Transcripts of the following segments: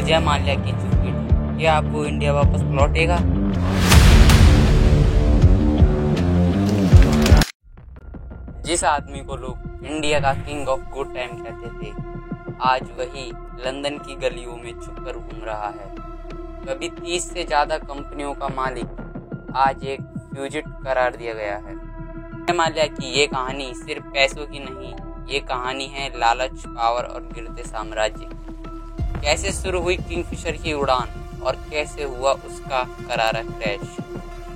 विजय माल्या की चुप्पी, क्या अब वो इंडिया वापस लौटेगा? जिस आदमी को लोग इंडिया का किंग ऑफ गुड टाइम कहते थे, आज वही लंदन की गलियों में छुपकर घूम रहा है। कभी 30 से ज्यादा कंपनियों का मालिक आज एक फ्यूजिट करार दिया गया है। विजय माल्या की ये कहानी सिर्फ पैसों की नहीं, ये कहानी है लालच, पावर और गिरते साम्राज्य की। कैसे शुरू हुई किंगफिशर की उड़ान और कैसे हुआ उसका करारा क्रैश।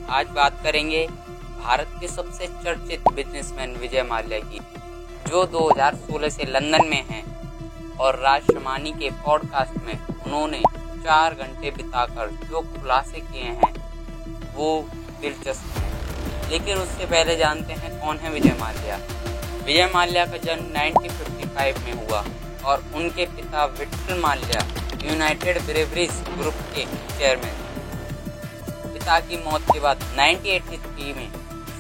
आज बात करेंगे भारत के सबसे चर्चित बिजनेसमैन विजय माल्या की, जो 2016 से लंदन में हैं और राज शमानी के पॉडकास्ट में उन्होंने 4 घंटे बिताकर जो खुलासे किए हैं वो दिलचस्प हैं। लेकिन उससे पहले जानते हैं कौन है विजय माल्या। विजय माल्या का जन्म 1955 में हुआ और उनके पिता Vitthal Mallya United breweries group के चेयरमैन। पिता की मौत के बाद 1983 में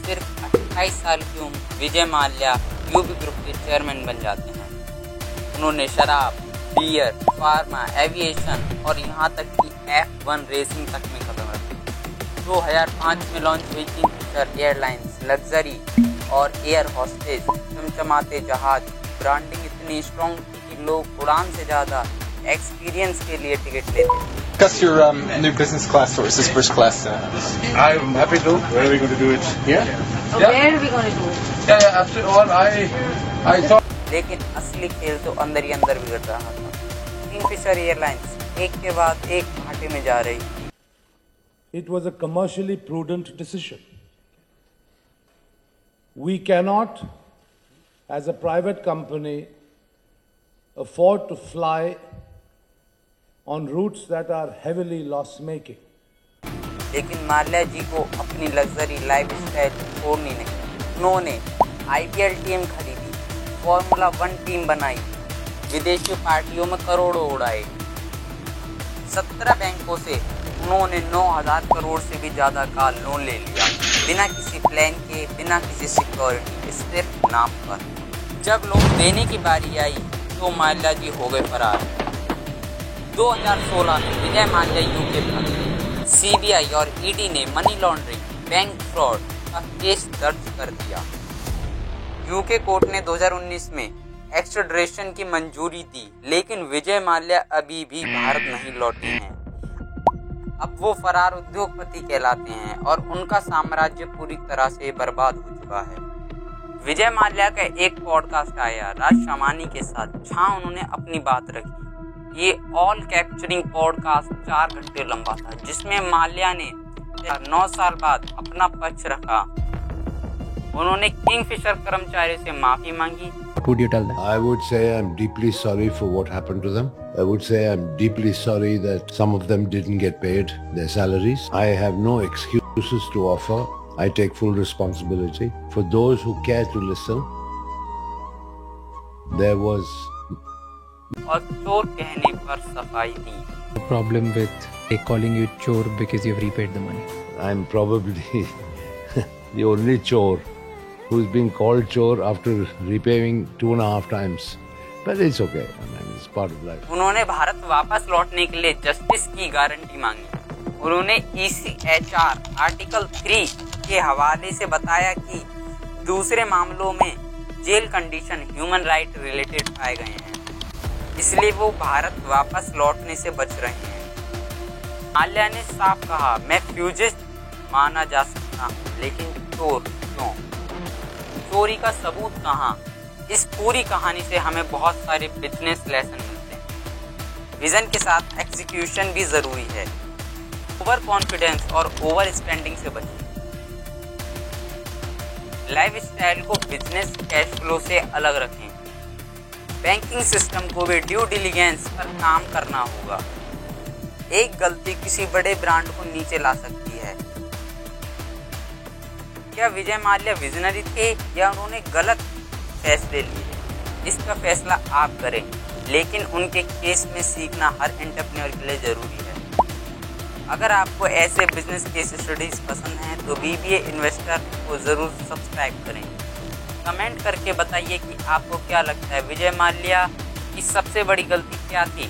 सिर्फ 28 साल की उम्र विजय माल्या यूबी ग्रुप के चेयरमैन बन जाते हैं। उन्होंने शराब, बियर, फार्मा, एविएशन और यहाँ तक कि F1 रेसिंग तक में कदम रखी। 2005 में लॉन्च हुई किंगफिशर एयरलाइंस लग्जरी और एयर होस्टेज चमचमाते जहाज। ब्रांडिंग इतनी स्ट्रॉन्ग थी कि लोग उड़ान से ज्यादा एक्सपीरियंस के लिए टिकट लेते। Discuss your new business class or is this first class? I'm happy to. Where are we going to do it? Here? So Yeah. where are we going to do it? Yeah, absolutely. Or I thought. लेकिन असली खेल तो अंदर ही अंदर बिगड़ रहा था। Kingfisher airlines एक के बाद एक घाटे में जा रही थी। It was a commercially prudent decision. We cannot, as a private company, afford to fly on routes that are heavily loss-making. लेकिन माल्या जी को अपनी लग्जरी लाइफ स्टाइल छोड़नी नहीं। उन्होंने IPL टीम खरीदी, फॉर्मूला 1 टीम बनाई, विदेशी पार्टियों में करोड़ों उड़ाए। 17 बैंकों से उन्होंने 9,000 करोड़ से भी ज्यादा का लोन ले लिया, बिना किसी प्लान के, बिना किसी सिक्योरिटी के, सिर्फ नाम पर। जब लोन देने की बारी आई तो माल्या जी हो गए फरार। 2016 में विजय माल्या यूके भागे। CBI और ED ने मनी लॉन्ड्रिंग, बैंक फ्रॉड का केस दर्ज कर दिया। यूके कोर्ट ने 2019 में एक्स्ट्राडिशन की मंजूरी दी, लेकिन विजय माल्या अभी भी भारत नहीं लौटे हैं। अब वो फरार उद्योगपति कहलाते हैं और उनका साम्राज्य पूरी तरह से बर्बाद हो चुका है। विजय माल्या का एक पॉडकास्ट आया राज शमानी के साथ, जहां उन्होंने अपनी बात रखी। ये ऑल कैप्चरिंग पॉडकास्ट 4 घंटे लंबा था, जिसमें माल्या ने 9 साल बाद अपना पक्ष रखा। उन्होंने किंगफिशर कर्मचारियों से माफी मांगी। Would you tell them? I would say I'm deeply sorry for what happened to them. I would say I'm deeply sorry that some of them didn't get paid their salaries. I have no excuses to offer. I take full responsibility. For those who care to listen, there was... और चोर कहने पर सफाई दी। Problem with calling you chore because you've repaid the money. I'm probably the only chore who's been called chore after repaying 2.5 times. But it's okay. I mean, it's part of life. उन्होंने भारत वापस लौटने के लिए justice की guarantee मांगी। उन्होंने ECHR article 3 के हवाले से बताया कि दूसरे मामलों में jail condition human right related पाए गए हैं, इसलिए वो भारत वापस लौटने से बच रहे हैं। माल्या ने साफ कहा, मैं फ्यूजिस्ट माना जा सकता हूँ, लेकिन चोर क्यों? चोरी का सबूत कहाँ? इस पूरी कहानी से हमें बहुत सारे बिजनेस लेसन मिलते हैं। विजन के साथ एग्जीक्यूशन भी जरूरी है। ओवर कॉन्फिडेंस और ओवर स्पेंडिंग से बचें। लाइफ स्टाइल को बिजनेस कैश फ्लो से अलग रखें। बैंकिंग सिस्टम को भी ड्यू डिलिजेंस पर काम करना होगा। एक गलती किसी बड़े ब्रांड को नीचे ला सकती है। क्या विजय माल्या विजनरी थे या उन्होंने गलत फैसले लिए? इसका फैसला आप करें, लेकिन उनके केस में सीखना हर एंटरप्रेन्योर के लिए जरूरी है। अगर आपको ऐसे बिजनेस केस स्टडीज पसंद हैं तो BBA इन्वेस्टर को ज़रूर सब्सक्राइब करें। कमेंट करके बताइए कि आपको क्या लगता है विजय माल्या की सबसे बड़ी गलती क्या थी।